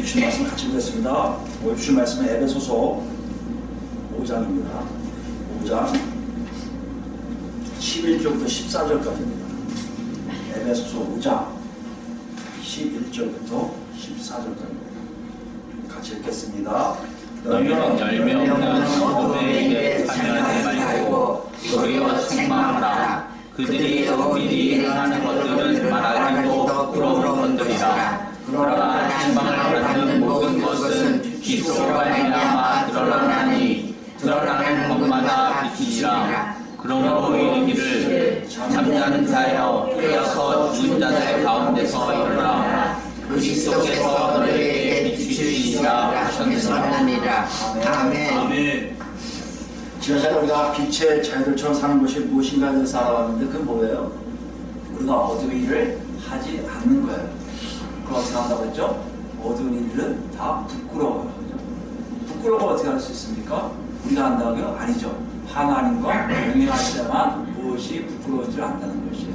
우리 주신 말씀 같이 보겠습니다. 오늘 주신 말씀은 에베소서 5장입니다. 5장 11절부터 14절까지입니다. 에베소서 5장 11절부터 14절까지입니다. 같이 읽겠습니다. 너희는 열매 없는 어둠에게 참여하지 말고 도리어 책망하라. 그들이 은밀히 행하는 것들은 말하기도 부끄러운 것들이라. 그러나 책망을 받는 모든 것은 빛으로 말미암아 드러나나니 드러나는 것마다 빛이니라. 그러므로 이르기를 잠자는 자여 깨어서 죽은 자들 가운데서 일어나 그리스도께서 너희에게 비추시리라 하셨느니라. 아멘. 지난 시간에 우리가 빛의 자녀들처럼 사는 것이 무엇인가에 대해서 알아봤는데 그건 뭐예요? 우리가 어두운 일을 하지 않는 거예요. 그럼 어떻게 한다고 했죠? 어두운 일은 다 부끄러워요. 그죠? 부끄러운 거 어떻게 할 수 있습니까? 우리가 한다고요? 아니죠. 하나님과 동행할 때만 무엇이 부끄러운지를 안다는 것이에요.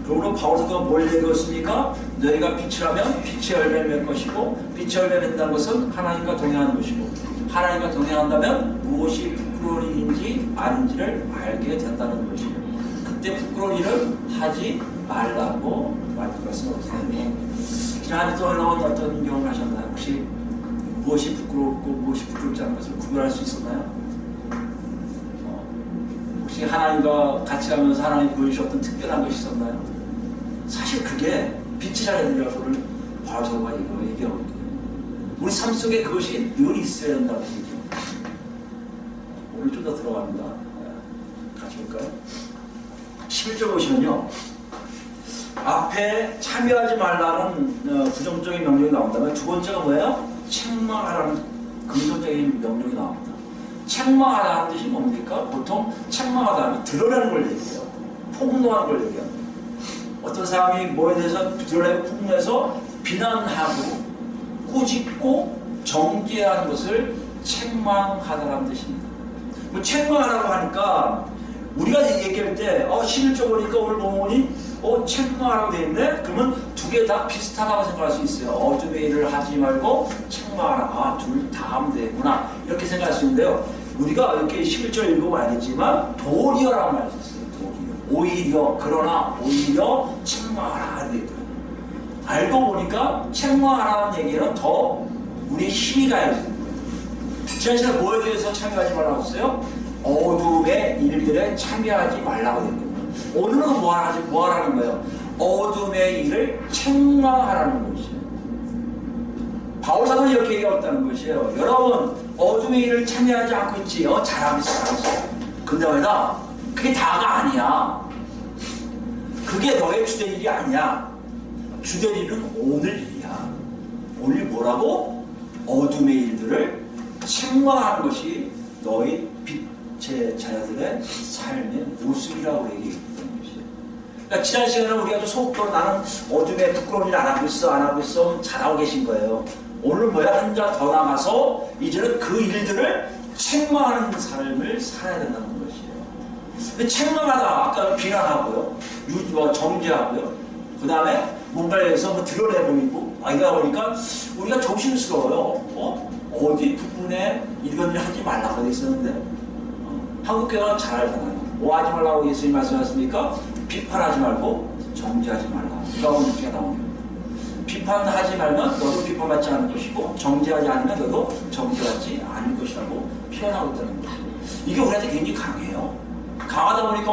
그러므로 바울사도가 뭘 얘기했습니까? 너희가 빛을 하면 빛의 열매를 맺을 것이고 빛의 열매를 맺는다는 것은 하나님과 동행하는 것이고 하나님과 동행한다면 무엇이 부끄러운 일인지 아닌지를 알게 된다는 것이에요. 그때 부끄러운 일을 하지 말라고 말할 것은 없어요. 지난 한 주 동안 어떤 경험을 하셨나요? 혹시 무엇이 부끄럽고 무엇이 부끄럽지 않은 것을 구별할 수 있었나요? 혹시 하나님과 같이 가면서 하나님이 보여주셨던 특별한 것이 있었나요? 사실 그게 빛이 자녀들이라고 바울사도가 얘기하고 있거든요. 우리 삶 속에 그것이 늘 있어야 된다고 얘기해요. 오늘 좀 더 들어갑니다. 같이 볼까요? 11절 보시면요. 앞에 참여하지 말라는 부정적인 명령이 나온다면 두 번째가 뭐예요? 책망하라는 긍정적인 명령이 나옵니다. 책망하라는 뜻이 뭡니까? 보통 책망하다 하면 드러내는 걸 얘기해요. 폭로하는 걸 얘기합니다. 어떤 사람이 뭐에 대해서 드러내고 폭로해서 비난하고 꾸짖고 정죄하는 것을 책망하다라는 뜻입니다. 뭐 책망하라고 하니까 우리가 얘기할 때 11절 보니까 오늘 보니 책망하라고 되어 있네? 그러면 두 개 다 비슷하다고 생각할 수 있어요. 어둠의 일을 하지 말고 책망하라. 둘 다 하면 되구나. 이렇게 생각할 수 있는데요. 우리가 이렇게 11절 읽어보면 알겠지만 도리어라는 말이 있어요. 도리어. 오히려, 그러나 오히려 책망하라. 이렇게 있더라고요. 알고 보니까 책망하라는 얘기는 더 우리의 힘이 가야 되는 거예요. 지난 시간에 뭐에 대해서 참여하지 말라고 했어요? 어둠의 일들에 참여하지 말라고 했거든요. 오늘은 뭐 하라는 거예요? 어둠의 일을 책망하라는 것이에요. 바울사도는 이렇게 얘기했다는 것이에요. 여러분, 어둠의 일을 참여하지 않고 있지. 잘하고 있어. 근데 왜냐? 그게 다가 아니야. 그게 너의 주된 일이 아니야. 주된 일은 오늘 일이야. 오늘 뭐라고? 어둠의 일들을 책망하는 것이 너희 빛의 자녀들의 삶의 모습이라고 얘기했던 것이에요. 그러니까 지난 시간에 우리가 좀 속도로 나는 어둠에 부끄러운 일 안 하고 있어 잘하고 계신 거예요. 오늘 뭐야? 한 자 더 남아서 이제는 그 일들을 책망하는 삶을 살아야 된다는 것이에요. 근데 책망하다 아까 비난하고요, 정죄하고요, 그 다음에 뭔가에 대해서 드러내보이고 이러다 보니까 우리가 조심스러워요. 어디 부분에 이런 일 하지 말라고 돼 있었는데 한국교회가 잘 알잖아요. 뭐 하지 말라고 예수님 말씀하셨습니까? 비판하지 말고 정죄하지 말라. 누가 오늘 주가 나오네요. 비판하지 말면 너도 비판받지 않을 것이고 정죄하지 않으면 너도 정죄받지 않을 것이라고 표현하고 있다는 거예요. 이게 우리한테 굉장히 강해요. 강하다 보니까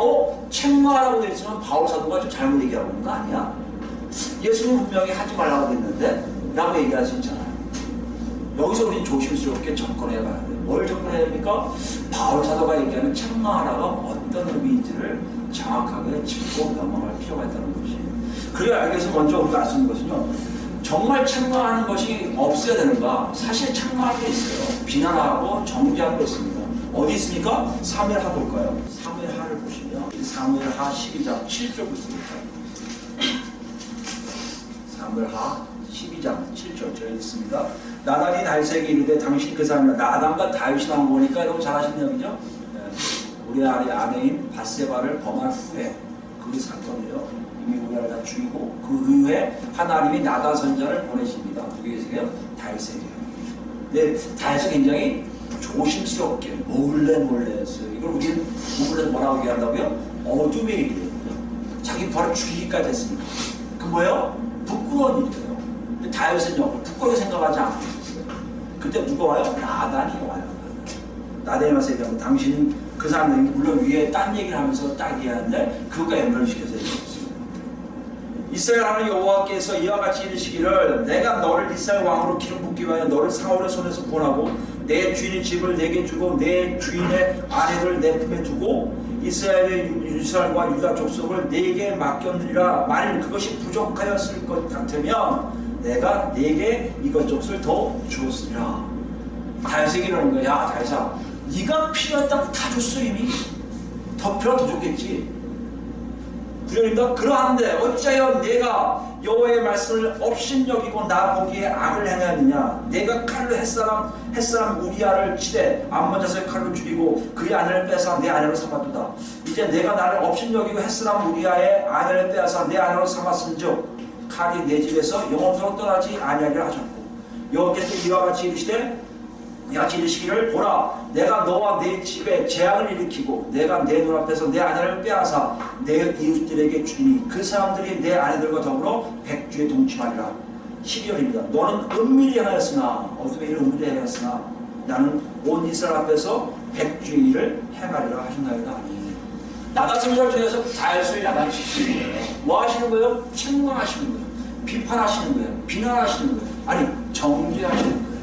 책망하라고 돼 있으면 바울사도가 좀 잘못 얘기하고 있는 거 아니야? 예수님 분명히 하지 말라고 했는데 라고 얘기할 수 있잖아요. 여기서 우리는 조심스럽게 접근해 봐야 돼요. 뭘 접근해야 됩니까? 바울사도가 얘기하는 책망하라가 어떤 의미인지를 정확하게 짚고 넘어갈 필요가 있다는 것이에요. 그래야 알기 위해서 먼저 우리가 알 수 있는 것은요, 정말 책망하는 것이 없어야 되는가? 사실 책망할 게 있어요. 비난하고 정죄할 게 있습니다. 어디 있습니까? 사무엘하 볼까요? 사무엘하를 보시면 사무엘하 12장 7절부터 사무엘하 12장 7절 저희 있습니다. 나단이 다윗에게 이르되 당신 그 사람이라. 나단과 다윗이 나온 거니까 여러분 잘 아시는 얘기죠? 우리 아내인 바세바를 범한 후에 그 사건이에요. 이미 우리나라를 다 죽이고 그 이후에 하나님이 나단 선지자를 보내십니다. 누구 계세요? 다윗에게요. 근데 다윗은 굉장히 조심스럽게 몰래 했어요. 이걸 우리는 구글에서 뭐라고 얘기한다고요? 어둠의 일이에요. 자기 부하를 죽이기까지 했으니까. 그 뭐예요? 부끄러운 일이에요. 근데 다윗은요, 부끄럽게 생각하지 않고 있었어요. 그때 누가 와요? 나단이 와요. 나단이 와서 얘기하면 당신은 그 사람들이 물론 위에 딴 얘기를 하면서 딱 얘기하는데 그것과 연결시켜서 얘기했어요. 이스라엘 하나님 여호와께서 이와 같이 이르시기를 내가 너를 이스라엘 왕으로 기름 붓기 위하여 너를 사울의 손에서 구원하고 내 주인의 집을 내게 주고 내 주인의 아내를 내 품에 두고 이스라엘과 유다 족속을 내게 맡겼느니라. 만일 그것이 부족하였을 것 같으면 내가 내게 이것저것을 더 주었으리라. 다윗에게 이러는 거야. 야 다윗아, 네가 필요했다고 다 줬어. 이미 더 필요하면 더 줬겠지. 구절입니다. 그러한데 어찌하여 내가 여호와의 말씀을 업신여기고 나 보기에 악을 행하느냐. 내가 칼로 햇사람 우리아를 치되 암몬 자손의 칼로 죽이고 그의 아내를 빼앗아 내 아내로 삼았도다. 이제 내가 나를 업신여기고 햇사람 우리아의 아내를 빼앗아 내 아내로 삼았은즉 칼이 내 집에서 영원토록 떠나지 아니하리라 하셨고, 여호와께서 이와 같이 이르시기를 보라, 내가 너와 내 집에 재앙을 일으키고 내가 내 눈앞에서 내 아내를 빼앗아 내 이웃들에게 주리니 그 사람들이 내 아내들과 더불어 백주에 동침하리라. 12절입니다. 너는 은밀히 행하였으나, 어둠의 일을 은밀히 행하였으나 나는 온 이스라엘 앞에서 백주의 일을 행하리라 하셨나이다. 나단 선지자를 통해서 다윗을 나단시키는 거예요. 뭐 하시는 거예요? 책망하시는 거예요. 비판하시는 거예요. 비난하시는 거예요. 아니 정죄하시는 거예요.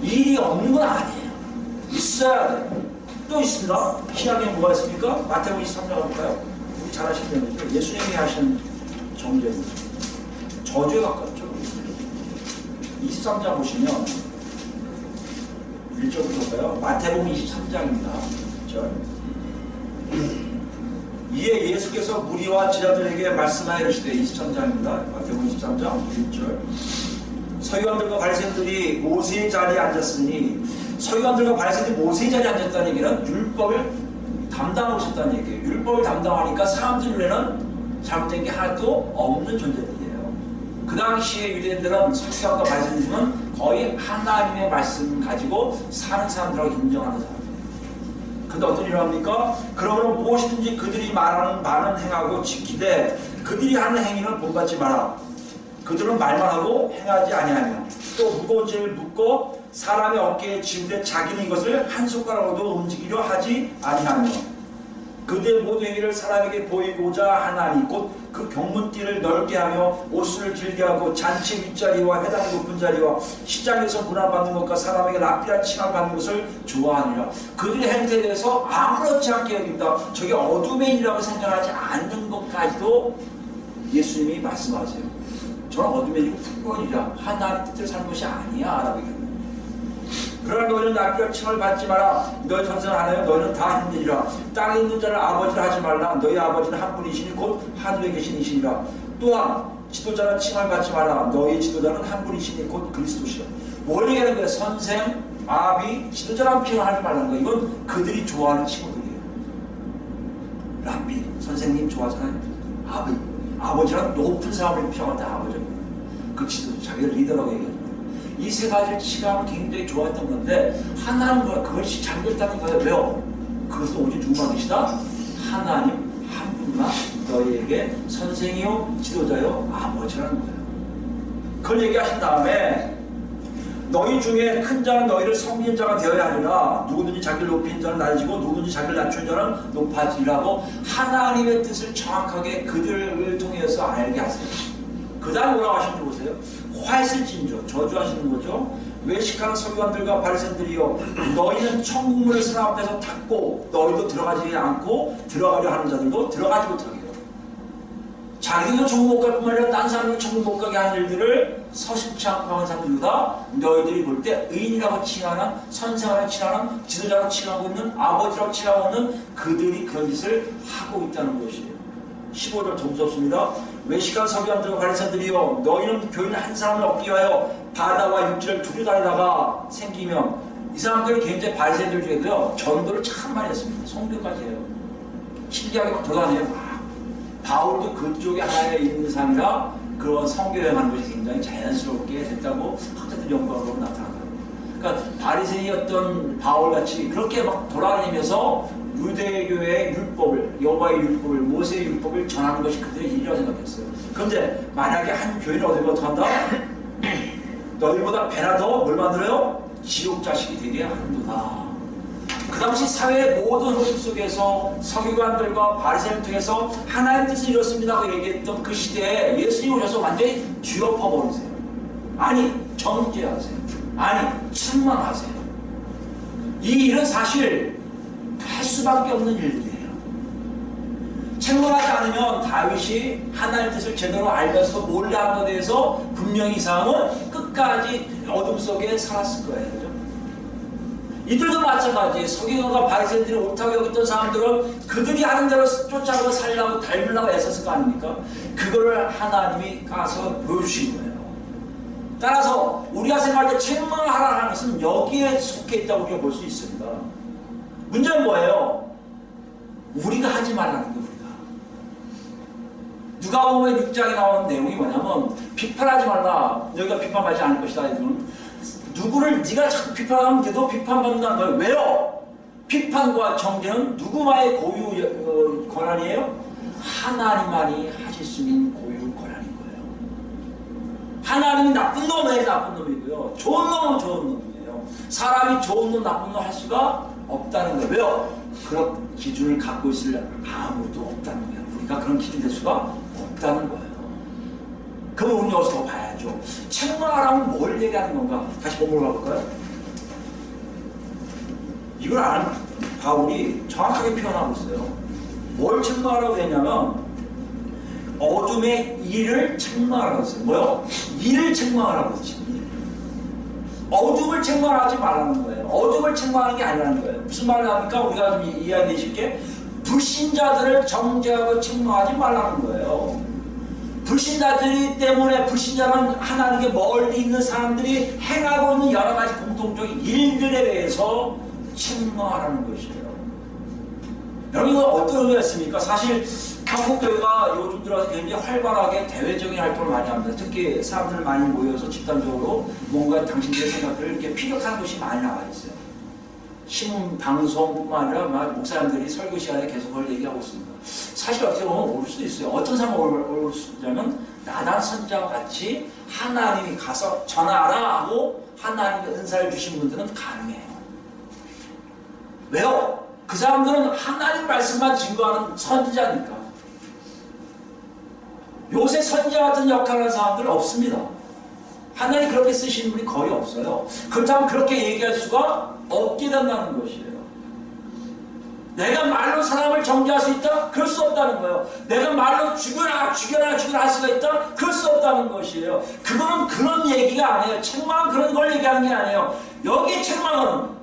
일이 없는 건 아니에요. 있어야 돼요. 또 있습니다. 신약에 뭐가 있습니까? 마태복음 23장 볼까요? 우리 잘 아시는 거죠. 예수님이 하신 정죄입니다. 저주에 가깝죠. 23장 보시면 1절부터 볼까요? 마태복음 23장입니다. 1절. 이에 예수께서 무리와 제자들에게 말씀하여 이르시되, 23장입니다. 마태복음 23장 1절. 서기관들과 바리새인들이 모세의 자리에 앉았으니, 서기관들과 바리새인들이 모세의 자리에 앉았다는 얘기는 율법을 담당하고 있었다는 얘기예요. 율법을 담당하니까 사람들 눈에는 잘못된 게 하나도 없는 존재들이에요. 그 당시에 유대인들은 서기관과 바리새인들은 거의 하나님의 말씀 가지고 사는 사람들하고 인정하는 사람이에요. 근데 어떤 일을 합니까? 그러므로 무엇이든지 그들이 말하는 바는 행하고 지키되 그들이 하는 행위는 본받지 마라. 그들은 말만 하고 행하지 아니하며 또 무거운 죄를 묻고 사람의 어깨에 지우되 자기는 이것을 한 손가락으로도 움직이려 하지 아니하며 그들의 모든 행위를 사람에게 보이고자 하나니 곧 그 경문띠를 넓게 하며 옷을 길게 하고 잔치 윗자리와 회당의 높은 자리와 시장에서 문화받는 것과 사람에게 랍비라 칭함 받는 것을 좋아하니라. 그들의 행태에 대해서 아무렇지 않게 여깁니다. 저게 어둠의 일이라고 생각하지 않는 것까지도 예수님이 말씀하세요. 저는 어둠의 일이고 부끄러운 일이야. 하나님 뜻대로 사는 것이 아니야 라고 얘기합니다. 그러나 너희는 랍비라 칭을 받지 마라. 너희 선생을 안 하여 너희는 다 힘들이라. 땅에 있는 자를 아버지라 하지 말라. 너희 아버지는 한 분이시니 곧 하늘에 계신 이시니라. 또한 지도자는 칭을 받지 마라. 너희 지도자는 한 분이시니 곧 그리스도시라. 뭘 얘기하는 거예요? 선생, 아비, 지도자라는 표현을 하지 말라는 거예요. 이건 그들이 좋아하는 친구들이에요. 랍비, 선생님 좋아하잖아요. 아버지란 높은 사람을 표현할 때 아버지입니다. 그 지도자, 자기를 리더라고 얘기하죠. 이 세 가지를 시간을 굉장히 좋아했던 건데 하나는 뭐야? 그것이 잠겼다는 거예요. 왜요? 그것은 오직 누구만 계시다? 하나님 한 분만 너희에게 선생이요 지도자요 아버지라는 거예요. 그걸 얘기하신 다음에 너희 중에 큰 자는 너희를 섬기는 자가 되어야 하리라. 누구든지 자기를 높이는 자는 낮아지고 누구든지 자기를 낮추는 자는 높아지리라고 하나님의 뜻을 정확하게 그들을 통해서 알게 하세요. 그 다음 뭐라고 하시는지 보세요. 화했을 진조, 저주하시는 거죠. 외식하는 서기관들과 바리새인들이여, 너희는 천국문을 사람 앞에서 닫고 너희도 들어가지 않고 들어가려 하는 자들도 들어가지 못하게 해요. 자기도 천국 못 갈 뿐만 아니라 딴 사람도 천국 못 가게 하는 일들을 서슴지 않고 하는 사람들보다 너희들이 볼 때 의인이라고 칭하는, 선생이라고 칭하는, 지도자라고 칭하고 있는, 아버지라고 칭하고 있는 그들이 그런 짓을 하고 있다는 것이에요. 15절 더 무섭습니다. 외식한 서기관들과 바리새인들이여, 너희는 교인 한 사람을 얻기 위하여 바다와 육지를 두루다니다가 생기면, 이 사람들이 굉장히 바리새인들 중에도요 전도를 참 많이 했습니다. 성교까지 해요. 신기하게 막 돌아다녀요. 막. 바울도 그쪽에 하나에 있는 사람이라 그런 성교행하는 것이 굉장히 자연스럽게 됐다고 학자들 연구하고 나타나더라고요. 그러니까 바리새인이었던 바울같이 그렇게 막 돌아다니면서 유대교의 율법을, 여호와의 율법을, 모세의 율법을 전하는 것이 그들의 일이라고 생각했어요. 그런데 만약에 한 교인을 얻으면 어떡한다? 너희보다 배나 더 뭘 만들어요? 지옥 자식이 되게 하는구나. 그 당시 사회의 모든 흐름 속에서 서기관들과 바리새인을 통해서 하나님의 뜻을 이뤘습니다고 얘기했던 그 시대에 예수님이 오셔서 완전히 뒤엎어버리세요. 아니 정죄하세요. 아니 책망하세요. 이 일은 사실 할 수밖에 없는 일들이에요. 책망하지 않으면 다윗이 하나님의 뜻을 제대로 알면서 몰래 한 것에 대해서 분명히 이 사람은 끝까지 어둠 속에 살았을 거예요. 그죠? 이들도 마찬가지. 서기관과 바리새인들이 옳다고 여겼던 사람들은 그들이 하는 대로 쫓아가고 살려고 닮으려고 애썼을 거 아닙니까? 그거를 하나님이 가서 보여주신 거예요. 따라서 우리가 생각할 때 책망하라는 것은 여기에 속해 있다고 우리가 볼 수 있습니다. 문제는 뭐예요? 우리가 하지 말라는 거. 우리가 누가복음의 6장에 나오는 내용이 뭐냐면 비판하지 말라. 너희가 비판하지 않을 것이다. 누구를 네가 자꾸 비판하면 너도 비판받는다는 거예요. 왜요? 비판과 정죄는 누구만의 고유 권한이에요? 하나님만이 하실 수 있는 고유 권한인 거예요. 하나님이 나쁜 놈은 나쁜 놈이고요. 좋은 놈은 좋은 놈이에요. 사람이 좋은 놈 나쁜 놈 할 수가 없다는 거예요. 왜요? 그런 기준을 갖고 있을 아무도 없다는 거예요. 우리가 그런 기준 될 수가 없다는 거예요. 그럼 우리는 여기서 더 봐야죠. 책망하라면 뭘 얘기하는 건가? 다시 본문으로 가볼까요? 이걸 아는 바울이 정확하게 표현하고 있어요. 뭘 책망하라고 했냐면 어둠의 일을 책망하라고 했어요. 뭐요? 일을 책망하라고 했지. 어둠을 책망하지 말라는 거예요. 어둠을 책망하는 게 아니라는 거예요. 무슨 말을 합니까? 우리가 좀 이해하기 쉽게 불신자들을 정죄하고 책망하지 말라는 거예요. 불신자들이 때문에 불신자는 하나님께 멀리 있는 사람들이 행하고 있는 여러 가지 공통적인 일들에 대해서 책망하라는 것이에요. 여러분 이건 어떤 의미가 있습니까? 사실 한국교회가 요즘 들어서 굉장히 활발하게 대외적인 활동을 많이 합니다. 특히 사람들 많이 모여서 집단적으로 뭔가 당신들의 생각들을 이렇게 피력하는 것이 많이 나와 있어요. 신문, 방송뿐만 아니라 목사님들이 설교 시간에 계속 그걸 얘기하고 있습니다. 사실 어떻게 보면 올 수도 있어요. 어떤 사람은 올 수 있냐면 나단 선지자와 같이 하나님이 가서 전하라 하고 하나님의 은사를 주신 분들은 가능해요. 왜요? 그 사람들은 하나님 말씀만 증거하는 선지자니까. 요새 선지자 같은 역할을 하는 사람들은 없습니다. 하나님 그렇게 쓰시는 분이 거의 없어요. 그렇다면 그렇게 얘기할 수가 없게 된다는 것이에요. 내가 말로 사람을 정죄할 수 있다? 그럴 수 없다는 거예요. 내가 말로 죽여라 할 수가 있다? 그럴 수 없다는 것이에요. 그거는 그런 얘기가 아니에요. 책망은 그런 걸 얘기하는 게 아니에요. 여기 책망은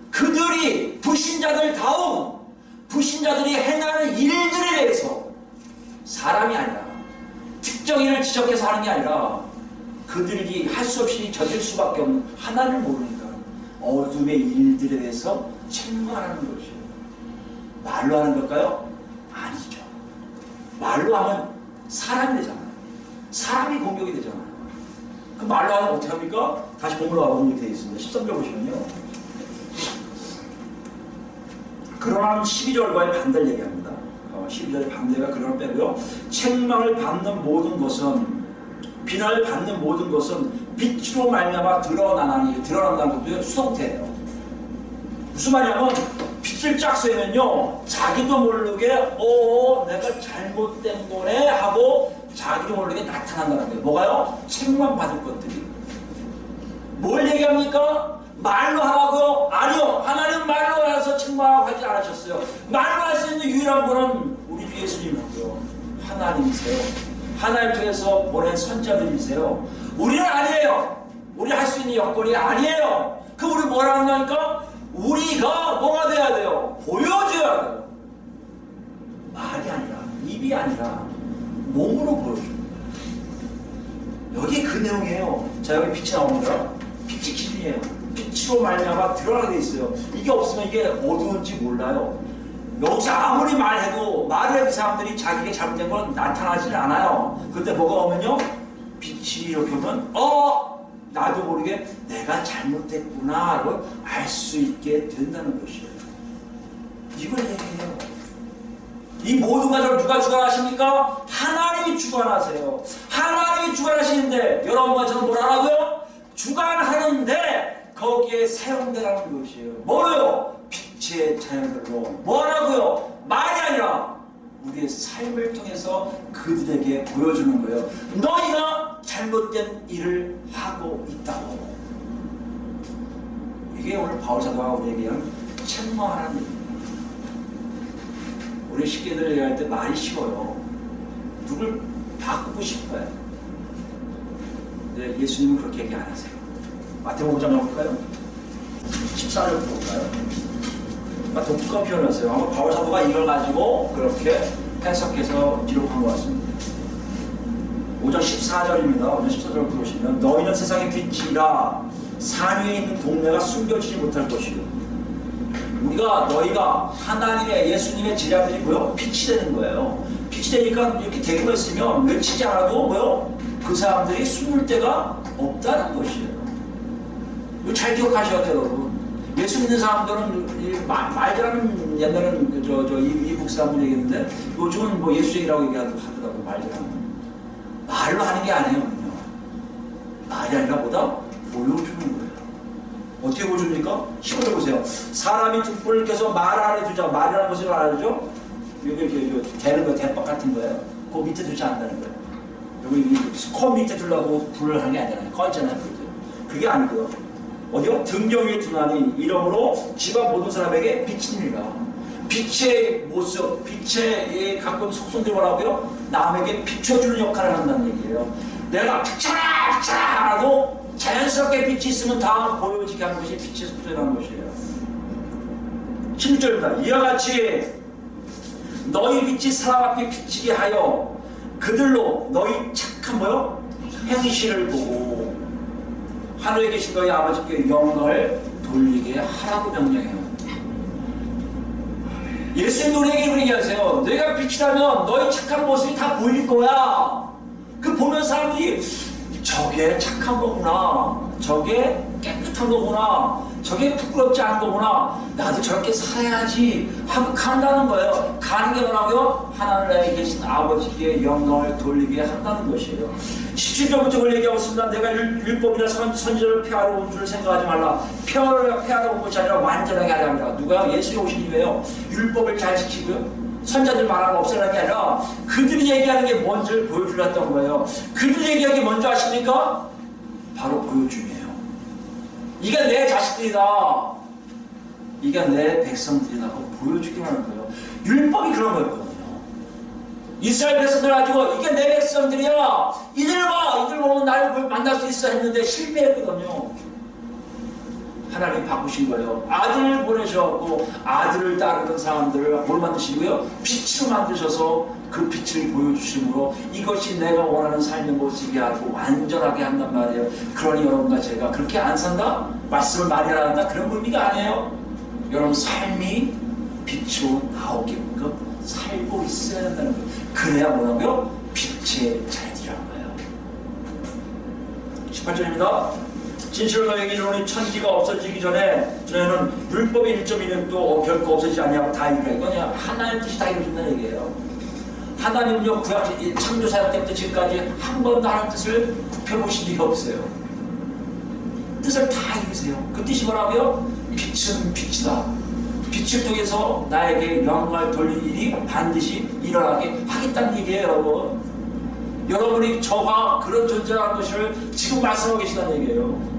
그들이 불신자들다움 불신자들이 행하는 일들에 대해서 사람이 아니라 특정 일을 지적해서 하는 게 아니라 그들이 할 수 없이 저질 수밖에 없는 하나님을 모르니까 어둠의 일들에 대해서 책망하는 것이에요. 말로 하는 걸까요? 아니죠. 말로 하면 사람이 되잖아요. 사람이 공격이 되잖아요. 그 말로 하면 어떻게 합니까? 다시 본문으로 가보면 되어 있습니다. 13절 보시면요. 그러나 12절과의 반대를 얘기합니다. 12절의 반대가 그러나 빼고요. 책망을 받는 모든 것은 비난을 받는 모든 것은 빛으로 말미암아 드러나나니 드러난다는 것도 수동태예요. 무슨 말이냐면 빛을 쫙 쐬면요 자기도 모르게 내가 잘못된 거네 하고 자기도 모르게 나타난다는 거예요. 뭐가요? 책망받을 것들이. 뭘 얘기합니까? 말로 하라고요? 아니요. 하나님 말로 해서 책망하고 하지 않으셨어요. 말로 할 수 있는 유일한 분은 우리 주 예수님이고요. 하나님이세요. 하나님 통해서 보낸 선자들이세요. 우리는 아니에요. 우리 할 수 있는 여건이 아니에요. 그 우리 뭐라 한다니까? 우리가 뭐가 돼야 돼요? 보여줘야 돼요. 말이 아니라 입이 아니라 몸으로 보여주는 거예요. 여기 그 내용이에요. 자 여기 빛이 나옵니다. 빛이 기준이에요. 빛으로 말미암아 드러나게 돼 있어요. 이게 없으면 이게 어두운지 몰라요. 여기서 아무리 말해도 말을 그 사람들이 자기가 잘못된 건 나타나질 않아요. 근데 뭐가 오면요, 빛이 이렇게 오면 나도 모르게 내가 잘못됐구나를 알 수 있게 된다는 것이에요. 이걸 얘기해요. 이 모든 것을 누가 주관하십니까? 하나님이 주관하세요. 하나님이 주관하시는데 여러분과 저는 뭘 하라고요? 주관하는데 거기에 사용되라는 것이에요. 뭐로요? 빛의 자연들로. 뭐라고요? 말이 아니라 우리의 삶을 통해서 그들에게 보여주는 거예요. 너희가 잘못된 일을 하고 있다고. 이게 오늘 바울 사도가 우리에게 책망하는 얘기입니다. 우리 식구들 얘기할 때 말이 쉬워요. 누굴 바꾸고 싶어요. 근데 예수님은 그렇게 얘기 안 하세요. 마태복음 5장 가볼까요? 14절부터 볼까요? 독특한 표현이었어요. 아마 바울 사도가 이걸 가지고 그렇게 해석해서 기록한 것 같습니다. 5장 14절입니다. 5장 14절을 보시면 너희는 세상의 빛이라 산 위에 있는 동네가 숨겨지지 못할 것이요. 너희가 하나님의 예수님의 제자들이 뭐요? 빛이 되는 거예요. 빛이 되니까 이렇게 대고 있으면 외치지 않아도 뭐요? 그 사람들이 숨을 데가 없다는 것이에요. 이거 잘 기억하셔야 돼요, 여러분. 예수 믿는 사람들은 말잘하는 옛날에는 이북 사람들 얘기했는데 요즘은 뭐 예수 얘기라고 하더라고. 말잘하는 말로 하는 게 아니에요. 말이 아니라 보다 보여주는 거예요. 어떻게 보여줍니까? 15절 보세요. 사람이 등불을 켜서 말 안에 두자. 말이라는 것을 알죠? 여기 되는 거 대박 같은 거예요. 그 밑에 두지 않는다는 거예요. 여기 코 밑에 두려고 불을 하는 게 아니잖아요. 꺼있잖아요. 그게 아니고요. 어디요? 등경 위에 두나니 이러므로 지가 모든 사람에게 비치니라. 빛의 모습, 빛의 가끔 속성들이 뭐라고요? 남에게 비춰주는 역할을 한다는 얘기예요. 내가 비춰라! 비춰라! 하고 자연스럽게 빛이 있으면 다 보여지게 하는 것이 빛의 속성이라는 것이에요. 16절입니다. 이와 같이 너희 빛이 사람 앞에 비치게 하여 그들로 너희 착한 뭐요? 행실을 보고 하늘에 계신 너희 아버지께 영광을 돌리게 하라고 명령해요. 예수님 우리에게 그렇게 하세요. 너희가 빛이라면 너희 착한 모습이 다 보일 거야. 그 보는 사람들이 저게 착한 거구나, 저게 깨끗한 거구나, 저게 부끄럽지 않은 거구나, 나도 저렇게 살아야지 하고 간다는 거예요. 가는 게 뭐라고요? 하늘에 계신 아버지께 영광을 돌리게 한다는 것이에요. 17절부터 그걸 얘기하고 있습니다. 내가 율법이나 선지자를 폐하러 온 줄 생각하지 말라. 폐하러 온 것이 아니라 완전하게 하려 합니다. 누가요? 예수님이 오신 이유예요. 율법을 잘 지키고요, 선자들 말하는 거 없애라는 게 아니라 그들이 얘기하는 게 뭔지를 보여주렸던 거예요. 그들이 얘기하는 게 뭔지 아십니까? 바로 보여줌이에요. 이게 내 자식들이다, 이게 내 백성들이다 하고 보여주기만 하는 거예요. 율법이 그런 거였거든요. 이스라엘 백성들 가지고 이게 내 백성들이야, 이들 봐, 이들 보면 나를 만날 수 있어 했는데 실패했거든요. 하나님이 바꾸신 거예요. 아들을 보내셔갖고 아들을 따르는 사람들을 뭘 만드시고요? 빛으로 만드셔서 그 빛을 보여주심으로 이것이 내가 원하는 삶의 모습이 하고 완전하게 한단 말이에요. 그러니 여러분과 제가 그렇게 안 산다? 말씀을 많이 안 한다? 그런 의미가 아니에요. 여러분 삶이 빛으로 나오게끔 살고 있어야 된다는 거예요. 그래야 뭐라고요? 빛의 자녀라는 거예요. 18절입니다. 진실로 너에게 이르노니 천지가 없어지기 전에 저희는 율법의 1.1년도 결코 없어지지 아니하고 다 이루라. 이거냐, 하나님 뜻이 다 이루어진다는 얘기예요. 하나님은요, 구약 창조 사역 때부터 지금까지 한 번도 하나님 뜻을 굽혀보신 적이 없어요. 뜻을 다 이루세요. 그 뜻이 뭐라고요? 빛은 빛이다. 빛을 통해서 나에게 영광을 돌릴 일이 반드시 일어나게 하겠다는 얘기예요, 여러분. 여러분이 저가 그런 존재라는 것을 지금 말씀하고 계시다는 얘기예요.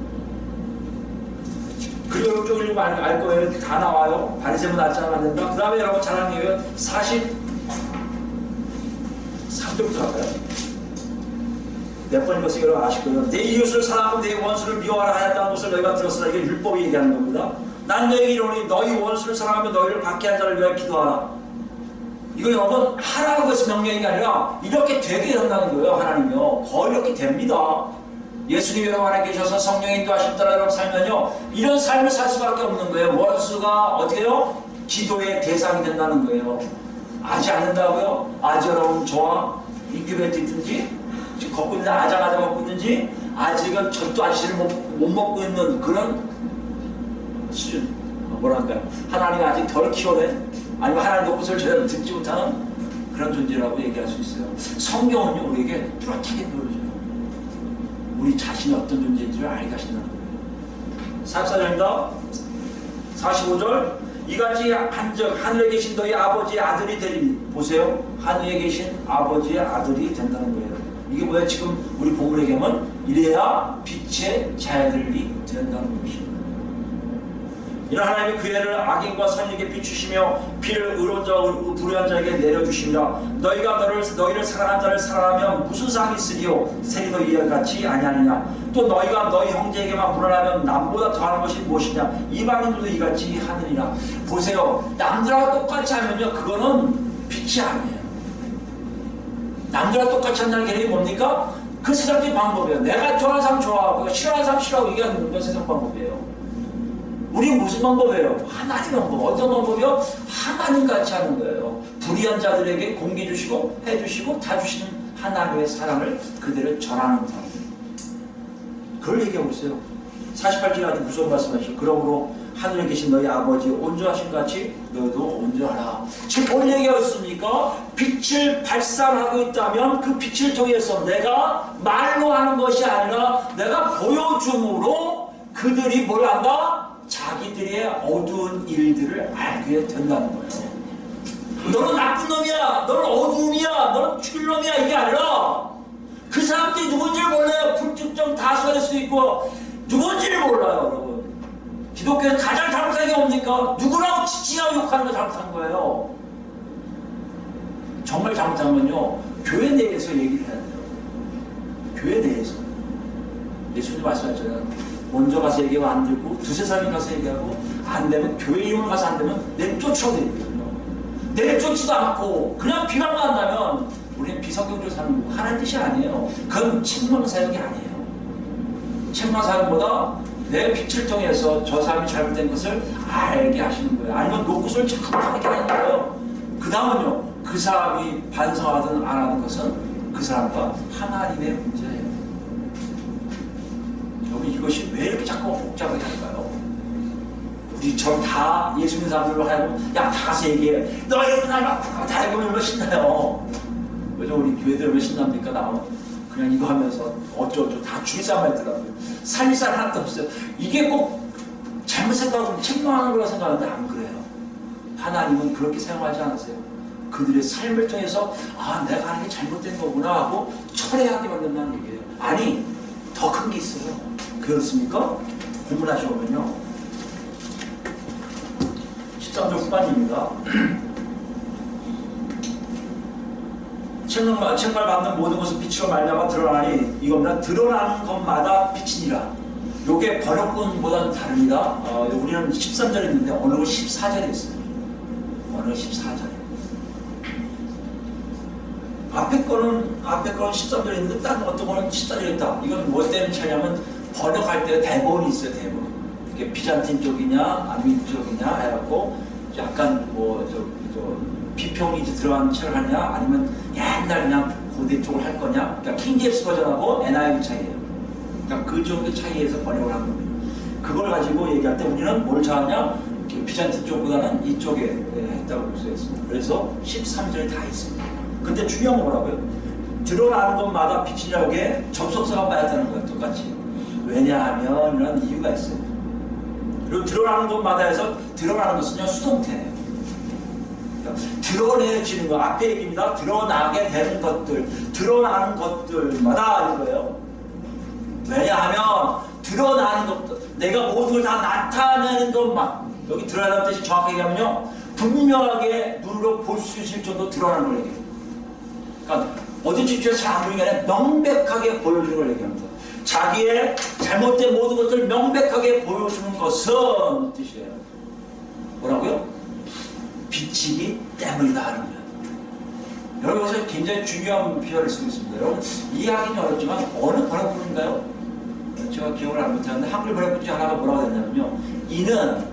그리고 이쪽 읽으면 알 거예요. 이렇게 다 나와요. 바리새인은 낫지 않으면 안 된다. 그 다음에 여러분 잘하는 얘기예요. 43절부터 할까요? 몇 번 읽었어요? 여러분 아실 거예요. 내 이웃을 사랑하고 내 원수를 미워하라 하였다는 것을 너희가 들었으나 이게 율법이 얘기하는 겁니다. 난 너희에게 이르노니 너희 원수를 사랑하며 너희를 박해한 자를 위하여 기도하라. 이거 여러분 하라는 것이 명령이 아니라 이렇게 되게 된다는 거예요. 하나님이요. 거의 이렇게 됩니다. 예수님이 여러분 안에 계셔서 성령의 인도하심 따라 여러분 살면요, 이런 삶을 살 수밖에 없는 거예요. 원수가 어떻게 해요? 기도의 대상이 된다는 거예요. 아지 않는다고요? 아지 여러분 저와 인큐베이터 있든지 지금 걷고 있는 아자가 걷고 있는지 아직은 젖도 아저씨를 못 먹고 있는 그런 수준, 뭐랄까요? 하나님이 아직 덜 키워낸, 아니면 하나님의 뜻을 제대로 듣지 못하는 그런 존재라고 얘기할 수 있어요. 성경은요 우리에게 뚜렷하게 보여줘요. 우리 자신이 어떤 존재인지를 알게 하신다는 거예요. 44절입니다. 45절. 이같이 한즉 하늘에 계신 너희 아버지의 아들이 되리니. 보세요. 하늘에 계신 아버지의 아들이 된다는 거예요. 이게 뭐야? 지금 우리 본문에 보면 이래야 빛의 자녀들이 된다는 것입니다. 이는 하나님이 그 해를 악인과 선인에게 비추시며 비를 의로운 자와 불의한 자에게 내려주십니다. 너희가 너희를 사랑한 자를 사랑하면 무슨 상이 있으리요? 세리도 이와 같이 아니하느냐? 또 너희가 너희 형제에게만 불안하면 남보다 더하는 것이 무엇이냐? 이방인들도 이같이 하느니라. 보세요. 남들하고 똑같이 하면요 그거는 빛이 아니에요. 남들하고 똑같이 한다는 개념이 뭡니까? 그 세상의 방법이에요. 내가 좋아하는 사람 좋아하고 싫어하는 사람 싫어하고 이게 그 세상 방법이에요. 우리는 무슨 방법이에요? 하나님 방법. 어떤 방법이요? 하나님 같이 하는 거예요. 불의한 자들에게 공기 주시고 해주시고 다 주시는 하나님의 사랑을 그대로 전하는 사람. 그걸 얘기하고 있어요. 48절에 아주 무서운 말씀하시죠. 그러므로 하늘에 계신 너희 아버지 온전하신 같이 너희도 온전하라. 지금 뭘 얘기하고 있습니까? 빛을 발산하고 있다면 그 빛을 통해서 내가 말로 하는 것이 아니라 내가 보여줌으로 그들이 뭘 한다? 자기들의 어두운 일들을 알게 된다는 거예요. 너는 나쁜 놈이야, 너는 어두움이야, 너는 죽일 놈이야 이게 아니라 그 사람들이 누군지를 몰라요. 불특정 다수가 될 수 있고 누군지를 몰라요. 여러분 기독교에서 가장 잘못한 게 뭡니까? 누구라고 지칭하고 욕하는 거 잘못한 거예요. 정말 잘못한 건요 교회 내에서 얘기를 해야 돼요. 교회 내에서 예수님 말씀하셨잖아요. 먼저 가서 얘기하고 안 듣고 두세 사람이 가서 얘기하고 안 되면 교회 이름을 가서 안 되면 내쫓아내거든요. 내쫓지도 않고 그냥 비방만 한다면 우리는 비성경적으로 사는 거 하나님 뜻이 아니에요. 그건 책망사역이 아니에요. 책망사역보다 내 빛을 통해서 저 사람이 잘못된 것을 알게 하시는 거예요. 아니면 노굿을 자꾸 하게 하는 거예요. 그 다음은요 그 사람이 반성하든 안 하는 것은 그 사람과 하나님의 문제예요. 이것이 왜 이렇게 자꾸 복잡하게 할까요? 우리처럼 다 예수 믿는 사람들로 하여금 야 다 가서 얘기해. 너희는 날 다 해보면 얼마나 신나요. 그죠? 우리 교회들 왜 신납니까? 나오면 그냥 이거 하면서 어쩌고 다 주의사만 있더라고요. 살리살 하나도 없어요. 이게 꼭 잘못 생각하고 책망하는 거라 생각하는데 안 그래요. 하나님은 그렇게 생각하지 않으세요. 그들의 삶을 통해서 아 내가 하는 게 잘못된 거구나 하고 철회하게 만든다는 얘기예요. 아니 더 큰 게 있어요. 그렇습니까? 공부하시 보면요 13절 후반입니다. 책망 받는 모든 것은 빛으로 말미암아 드러나니 이겁니다. 드러나는 것마다 빛이니라. 요게 번역본보다는 다릅니다. 우리는 13절에 있는데 어느 건 14절에 있어요. 어느 건 14절에. 앞에 거는 13절에 있는데 딴 어떤 거는 14절에 있다. 이건 뭐 때문에 차냐면 번역할 때 대본이 있어요. 대본. 이게 비잔틴 쪽이냐 아니면 이쪽이냐 해갖고 약간 뭐 비평이 들어간 책을 하냐 아니면 옛날 그냥 고대 쪽을 할 거냐. 그러니까 킹제임스 버전하고 NIV 차이예요. 그러니까 그 정도 차이에서 번역을 한 겁니다. 그걸 가지고 얘기할 때 우리는 뭘 찾았냐? 비잔틴 쪽보다는 이쪽에 했다고 볼 수 있습니다. 그래서 13절에 다 있습니다. 근데 중요한 건 뭐라고요? 드러나는 것마다 빛이라고 게 접속사가 빠졌다는 거예요. 똑같이. 왜냐하면 이런 이유가 있어요. 그리고 드러나는 것마다 해서 드러나는 것은요 수동태예요. 그러니까 드러내지는 거 앞에 얘기입니다. 드러나게 되는 것들, 드러나는 것들마다 이거예요. 왜냐하면 드러나는 것들, 내가 모든 걸 다 나타내는 것만 여기 드러나는 뜻이 정확하게 얘기하면요 분명하게 눈으로 볼 수 있을 정도 드러나는 걸 얘기해요. 그러니까 어떤 집중해서 잘 안 보이는 게 아니라 명백하게 보여주는 걸 얘기합니다. 자기의 잘못된 모든 것들을 명백하게 보여주는 것은 뜻이에요. 뭐라고요? 비치기 때문이다 하는 거예요. 여러분 여기서 굉장히 중요한 표현을 쓰고 있습니다. 여러분 이해하기는 어렵지만 어느 번역본인가요? 제가 기억을 안 못하는데 한글 번역본 중에 하나가 뭐라고 했냐면요 이는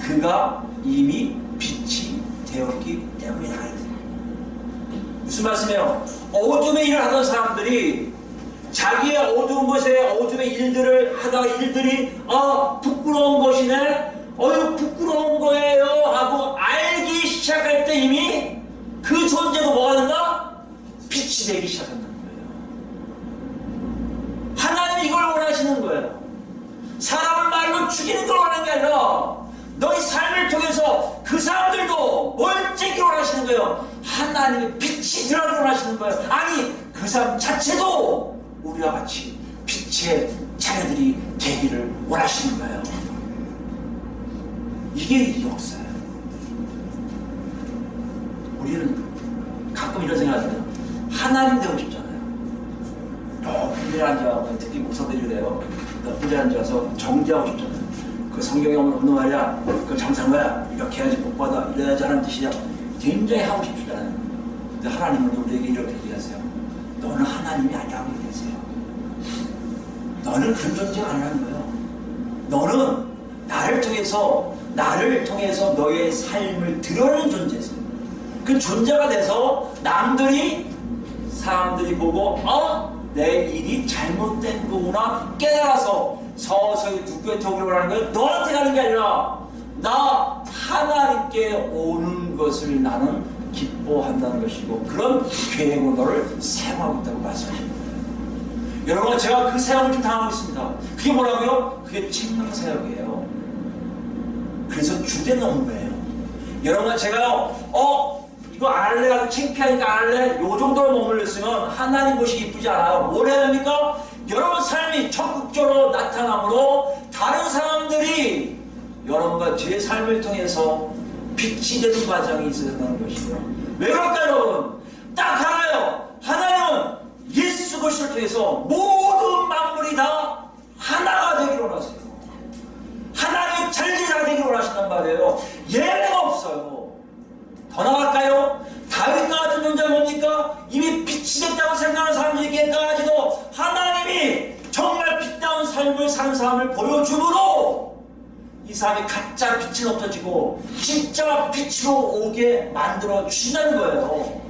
그가 이미 빛이 되었기 때문이다. 무슨 말씀이에요? 어둠의 일을 하던 사람들이 자기의 어두운 것에 어둠의 일들을 하다가 일들이 부끄러운 것이네, 이거 부끄러운 거예요 하고 알기 시작할 때 이미 그 존재도 뭐가 된다? 빛이 되기 시작한다는 거예요. 하나님이 이걸 원하시는 거예요. 사람을 말로 죽이는 걸 원하는 게 아니라 너희 삶을 통해서 그 사람들도 뭘 째기 원하시는 거예요. 하나님의 빛이 들어가기 원하시는 거예요. 아니, 그 사람 자체도 우리와 같이 빛의 자녀들이 되기를 원하시는 거예요. 이게 이 역사예요. 우리는 가끔 이런 생각을 해요. 하나님 되고 싶잖아요. 높은 데 앉아서, 특히 목사들이 그래요. 높은 데 앉아서 정지하고 싶잖아요. 그 성경에 오는 말이야, 그걸 장사한 거야, 이렇게 해야지 복받아, 이래야지 하는 뜻이야. 굉장히 하고 싶잖아요. 근데 하나님은 우리에게 이렇게 얘기하세요. 너는 하나님이 아니라고 얘기하세요. 너는 그런 존재가 아니라는 거예요. 너는 나를 통해서 너의 삶을 드러내는 존재세요. 그 존재가 돼서 사람들이 보고 내 일이 잘못된 거구나 깨달아서 서서히 누구의 덕으로 하는 거예요? 너한테 가는 게 아니라 나 하나님께 오는 것을 나는 기뻐한다는 것이고, 그런 계획으로 너를 사용하고 있다고 말씀하시는 거예요. 여러분, 제가 그 사용을 좀 당하고 있습니다. 그게 뭐라고요? 그게 책망사역이에요. 그래서 주된 업무예요. 여러분, 제가요 이거 안 할래 하고 창피하니까 안 할래, 요 정도로 머물렀으면 하나님 보시기 이쁘지 않아요. 뭘 해야 됩니까? 여러분 삶이 적극적으로 나타남으로 다른 사람들이 여러분과 제 삶을 통해서 빛이 되는 과정이 있어야 된다는 것이죠. 왜 그럴까요, 여러분? 딱 하나요. 하나님은 예수 그리스도를 통해서 모든 만물이 다 하나가 되기를 원하세요. 하나님의 전리자가 되기를 원하신단 말이에요. 예외가 없어요. 더 나갈까요? 다윗과 같은 존재가 뭡니까? 이미 빛이 됐다고 생각하는 사람들에게까지도 하나님이 정말 빛다운 삶을 사는 사람을 보여주므로 이 사람이 가짜 빛은 없어지고 진짜 빛으로 오게 만들어 주신다는 거예요.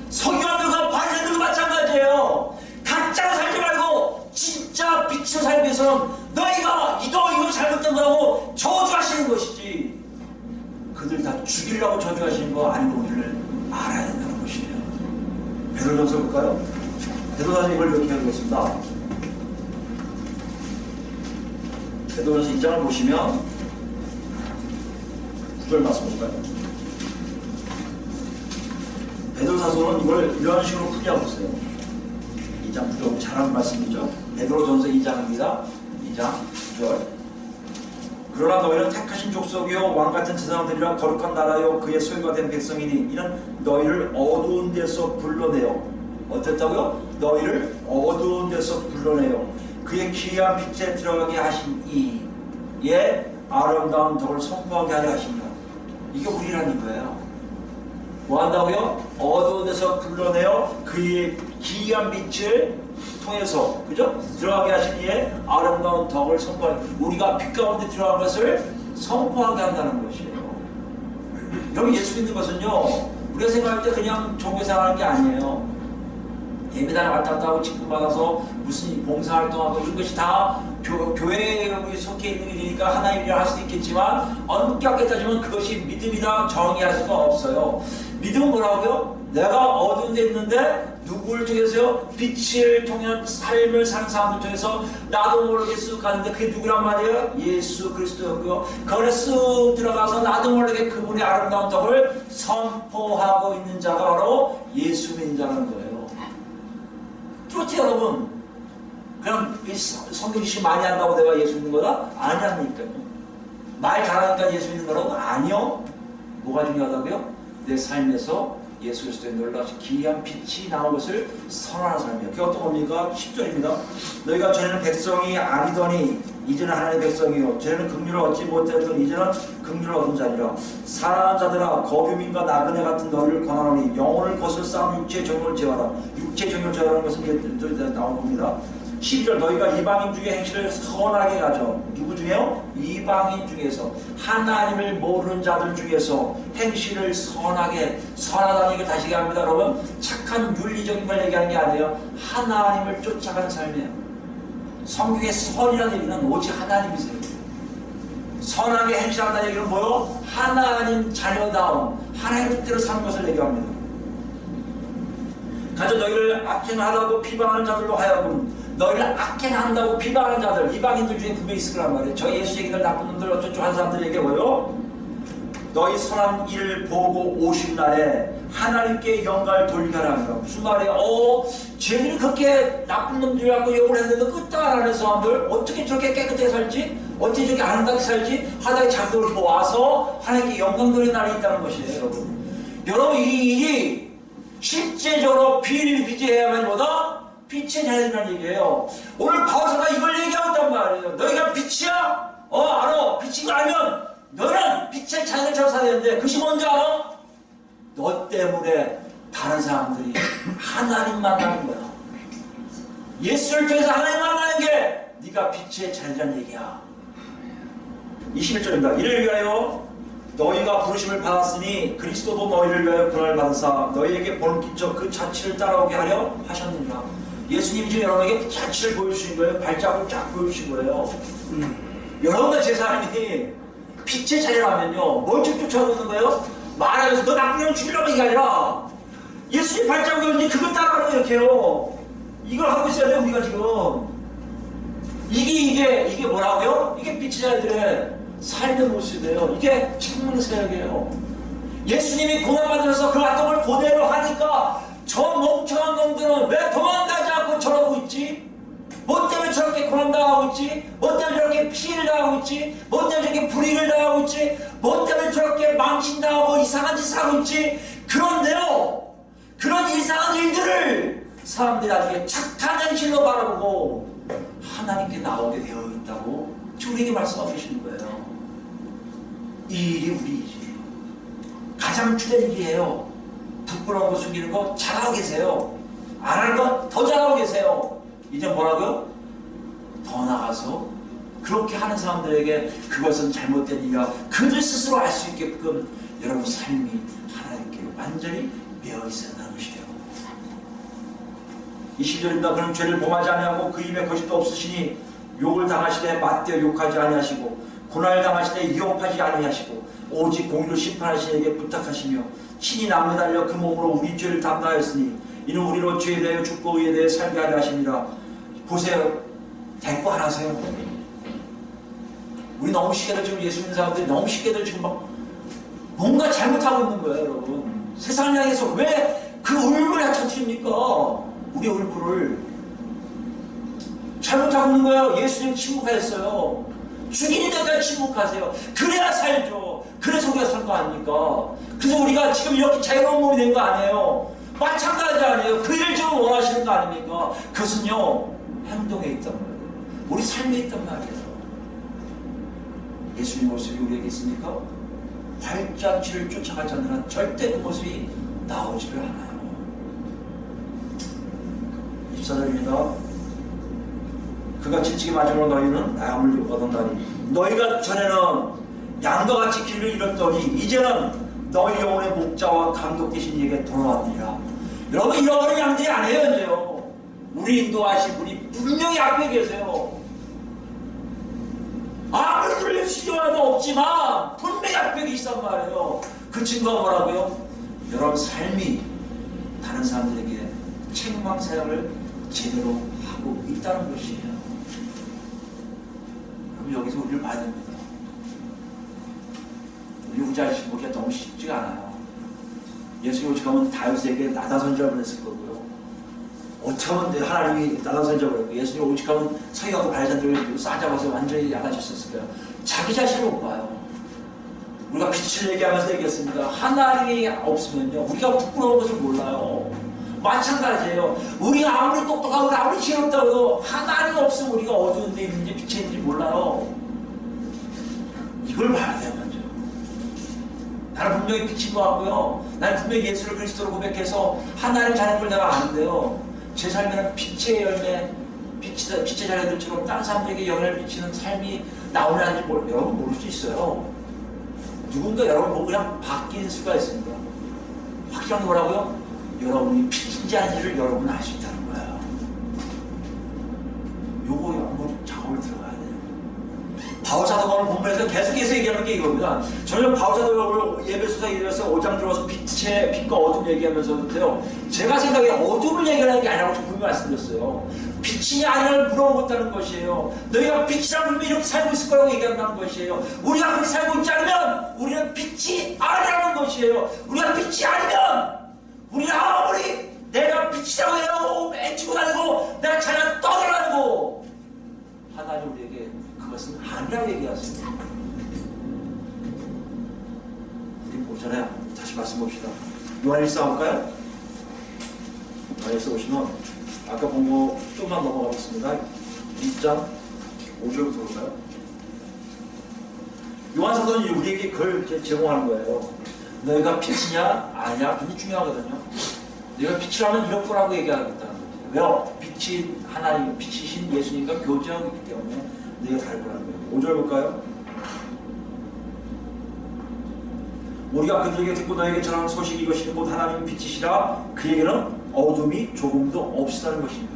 서기관들과 바리새인들도 마찬가지예요. 가짜로 살지 말고 진짜 빛으로 살기 위해서는 너희가 이거 잘못된 거라고 저주하시는 것이지, 그들 다 죽이려고 저주하시는 거 아니고 우리를 알아야 된다는 것이에요. 베드로전서 볼까요? 베드로전서 이걸 이렇게 하고 있습니다. 베드로전서 2장을 보시면 9절 말씀 볼까요? 베드로전서는 이걸 이런 식으로 풀이하고 있어요. 2장 9절 잘하는 말씀이죠. 베드로전서 2장입니다. 2장 9절. 그러나 너희는 택하신 족속이요 왕같은 제사장들이라 거룩한 나라요 그의 소유가 된 백성이니 이는 너희를 어두운 데서 불러내요. 어땠다고요? 너희를 어두운 데서 불러내요 그의 귀한 빛에 들어가게 하신 이의 아름다운 덕을 선포하게 하려 하십니다. 이게 우리라는 거예요. 뭐 한다고요? 어두운 데서 불러내요 그의 귀한 빛을 통해서, 그죠? 들어가게 하신 이의 아름다운 덕을 선포하게, 우리가 빛 가운데 들어간 것을 선포하게 한다는 것이에요. 여러분, 예수 믿는 것은요, 우리가 생각할 때 그냥 종교생활하는 게 아니에요. 예배당 왔다 갔다 하고 직분 받아서 무슨 봉사활동하고 이런 것이 다 교회에 속해 있는 일이니까 하나의 일을 할 수도 있겠지만, 엄격하게 따지면 그것이 믿음이다 정의할 수가 없어요. 믿음은 뭐라고요? 내가 어두운 데 있는데 누구를 통해서요? 빛을 통한 삶을 사는 사람들 통해서 나도 모르게 쑥 가는데 그게 누구란 말이에요? 예수 그리스도였고요. 그 안에 쑥 들어가서 나도 모르게 그분의 아름다운 덕을 선포하고 있는 자가 바로 예수 믿는 자라는 거예요. 그렇죠, 여러분? 그냥 성경 지식 많이 한다고 내가 예수 믿는 거다? 아니라니까요. 말 잘하니까 예수 믿는 거라고? 아니요. 뭐가 중요하다고요? 내 삶에서 예수 그리스도의 놀라우신 귀한 빛이 나온 것을 선언하는 사람이에요. 그게 어떤 겁니까? 10절입니다. 너희가 전에는 백성이 아니더니 이제는 하나님의 백성이요 전에는 긍휼을 얻지 못했더니 이제는 긍휼을 얻은 자니라. 사랑하는 자들아 거류민과 나그네 같은 너희를 권하노니 영혼을 거슬 쌓은 육체의 정욕을 제어하라. 육체의 정욕을 제어하는 것은 이제 나온 겁니다. 12절 너희가 이방인 중에 행실을 선하게 가져. 누구 중에요? 이방인 중에서, 하나님을 모르는 자들 중에서 행실을 선하게. 선하다는 얘기를 다시 얘기합니다. 여러분, 착한 윤리적인 걸 얘기하는 게 아니에요. 하나님을 쫓아가는 삶이에요. 성경의 선이라는 얘기는 오직 하나님이세요. 선하게 행실한다는 얘기는 뭐요? 하나님 자녀다움, 하나님 뜻대로 사는 것을 얘기합니다. 가져 너희를 악행하라고 비방하는 자들로 하여금, 너희를 악행한다고 비방하는 자들, 이방인들 중에 분명히 있을 거란 말이에요. 저 예수 얘기들, 나쁜 놈들, 어쩌고 하는 사람들에게 뭐요? 너희 선한 일을 보고 오신 날에 하나님께 영광을 돌리게 하라. 무슨 말이에요? 쟤들이 그렇게 나쁜 놈들이라고 욕을 했는데 끄떡 안 하는 사람들 어떻게 저렇게 깨끗하게 살지? 어떻게 저렇게 아름답게 살지? 하나님의 장도를 와서 하나님께 영광 돌리는 날이 있다는 것이에요. 여러분 이 일이 실제적으로 비일비재해야만 보다 빛의 자녀라는 얘기예요. 오늘 바울사가 이걸 얘기하고 있단 말이에요. 너희가 빛이야? 알아. 빛인 거 알면 너는 빛의 자녀처럼 살아야 되는데, 그것이 뭔지 알아? 너 때문에 다른 사람들이 하나님 만나는 거야. 예수를 통해서 하나님 만나는 게 네가 빛의 자녀라는 얘기야. 21절입니다. 이를 위하여 너희가 부르심을 받았으니 그리스도도 너희를 위하여 고난을 받으사 너희에게 본격적 그 자취를 따라오게 하려 하셨느니라. 예수님이 지금 여러분에게 그 자취를 보여주신 거예요. 발자국을 쫙 보여주신 거예요. 여러분과 제 사람이 빛의 자녀라면요, 뭘 쫓아오고 있는 거예요? 말하면서 너 나쁜 놈 죽이려고 얘기 아니라 예수님 발자국이 언제 그걸 따라가라고 이렇게 해요. 이걸 하고 있어야 돼요. 우리가 지금 이게 뭐라고요? 이게 빛의 자녀들의 삶의 모습이에요. 이게 창문 사역이에요. 예수님이 고난받으면서 그 왔던 걸 그대로 하니까 저 멍청한 놈들은 왜 도망가지 않고 저러고 있지? 뭐 때문에 저렇게 고난당하고 있지? 뭐 때문에 저렇게 피해를 당하고 있지? 뭐 때문에 저렇게 불이익을 당하고 있지? 뭐 때문에 저렇게 망신당하고 이상한 짓을 하고 있지? 그런데요, 그런 이상한 일들을 사람들이 나중에 착한 행실로 바라보고 하나님께 나오게 되어 있다고 우리에게 말씀하고 계시는 거예요. 이 일이 우리 일이에요. 가장 주된 일이에요. 부끄러운 거 숨기는 거 잘하고 계세요. 안 하는 거 더 잘하고 계세요. 이제 뭐라고요? 더 나가서 그렇게 하는 사람들에게 그것은 잘못된 일이라 그들 스스로 알 수 있게끔 여러분 삶이 하나님께 완전히 매어 있어야 하는 것이에요. 20절입니다. 그럼 죄를 범하지 아니하고 그 입에 거짓도 없으시니 욕을 당하시되 맞대어 욕하지 아니하시고 고난을 당하시되 이용하지 아니하시고 오직 공의로 심판하시는 이에게 부탁하시며 친히 남에 달려 그 몸으로 우리 죄를 담당하였으니 이는 우리로 죄에 대하여 죽고 의에 대해 살게 하려 하십니다. 보세요. 대꾸 안 하세요. 우리 너무 쉽게들 지금 예수 믿는 사람들이 너무 쉽게들 지금 막 뭔가 잘못하고 있는 거예요. 여러분 세상을 향해서 왜 그 얼굴에 터뜨립니까? 우리 얼굴을 잘못하고 있는 거예요. 예수님 침묵하셨어요. 죽이는 데까지 침묵하세요. 그래야 살죠. 그래서 우리가 산 거 아닙니까? 그래서 우리가 지금 이렇게 자유로운 몸이 된 거 아니에요. 마찬가지 아니에요. 그 일을 지금 원하시는 거 아닙니까? 그것은요 행동에 있단 말이에요. 우리 삶에 있단 말이에요. 예수님 모습이 우리에게 있습니까? 발자취를 쫓아가지 않는 한 절대 그 모습이 나오지를 않아요. 14절입니다. 그가 지치게 맞으므로 너희는 나음을 얻었나니 너희가 전에는 양과 같이 길을 잃었더니 이제는 너희 영혼의 목자와 감독되신 이에게 돌아왔느니라. 여러분 잃어버린 양들이 아니에요. 이제요. 우리 인도하신 분이 분명히 앞에 계세요. 아무리 돌릴 시도라도 없지만 분명히 앞에 계시단 말이에요. 그 친구가 뭐라고요? 여러분 삶이 다른 사람들에게 책망 사역을 제대로 하고 있다는 것이에요. 그럼 여기서 우리를 봐야 됩니다. 우리 우자식 보기가 너무 쉽지가 않아요. 예수님 오직 하면 다윗에게 나다선지자 보냈을 거고요. 어쩌면 하나님이 나다선지자 보냈고 예수님 오직 하면 서기하고 발자들을 싸잡아서 완전히 야가셨을 거예요. 자기 자신을 못 봐요. 우리가 빛을 얘기하면서 얘기했습니다. 하나님이 없으면요 우리가 부끄러운 것을 몰라요. 마찬가지예요. 우리가 아무리 똑똑하고 아무리 지혜롭다고 해도 하나님 없으면 우리가 어두운 데 있는지 빛에 있는지 몰라요. 이걸 봐야 돼요. 먼저 나는 분명히 빛인 것 같고요. 나는 분명히 예수를 그리스도로 고백해서 하나님 자는 걸 내가 아는데요. 제 삶에는 빛의 열매, 빛의 빛의 자녀들처럼 다른 사람들에게 영향을 미치는 삶이 나오는지 여러분 모를 수 있어요. 누군가 여러분 보고 그냥 바뀌는 수가 있습니다. 확실한 게 뭐라고요? 여러분이 빛인지 아닌지를 여러분은 알 수 있다는 거예요. 요거 한번 작업을 들어가야 돼요. 바울사도가 본문에서 계속해서 얘기하는 게 이겁니다. 저는 바울사도가 예배소서 얘기해서 5장 들어와서 빛과 어둠 얘기하면서도요, 제가 생각에 어둠을 얘기하는 게 아니라고 분명히 말씀드렸어요. 빛이냐 아니냐를 물어보겠다는 것이에요. 너희가 빛이라고 분명히 이렇게 살고 있을 거라고 얘기한다는 것이에요. 우리가 그렇게 살고 있지 않으면 우리는 빛이 아니라는 것이에요. 우리가 빛이 아니면 우리는 아무리 내가 빛이라고 해요 애치고 다니고 내가 자녀 떠들어다니고 하나님 우리에게 그것은 아니라고 얘기하세요. 우리 보잖아요. 다시 말씀 봅시다. 요한일서 볼까요? 요한일서 보시면 아까 본 거 조금만 넘어가겠습니다. 2장 5절부터 볼까요? 요한사도는 우리에게 그걸 제공하는 거예요. 너희가 빛이냐 아니냐 굉장히 중요하거든요. 너희가 빛이라면 이럴 거라고 얘기하겠다는 거예요. 왜요? 빛이 하나님, 빛이신 예수님과 교제하고 있기 때문에 너희가 다를 거라는 거예요. 5절 볼까요? 우리가 그들에게 듣고 너에게 전하는 소식이 이것이 곧 하나님의 빛이시라 그에게는 어둠이 조금도 없으다는 것입니다.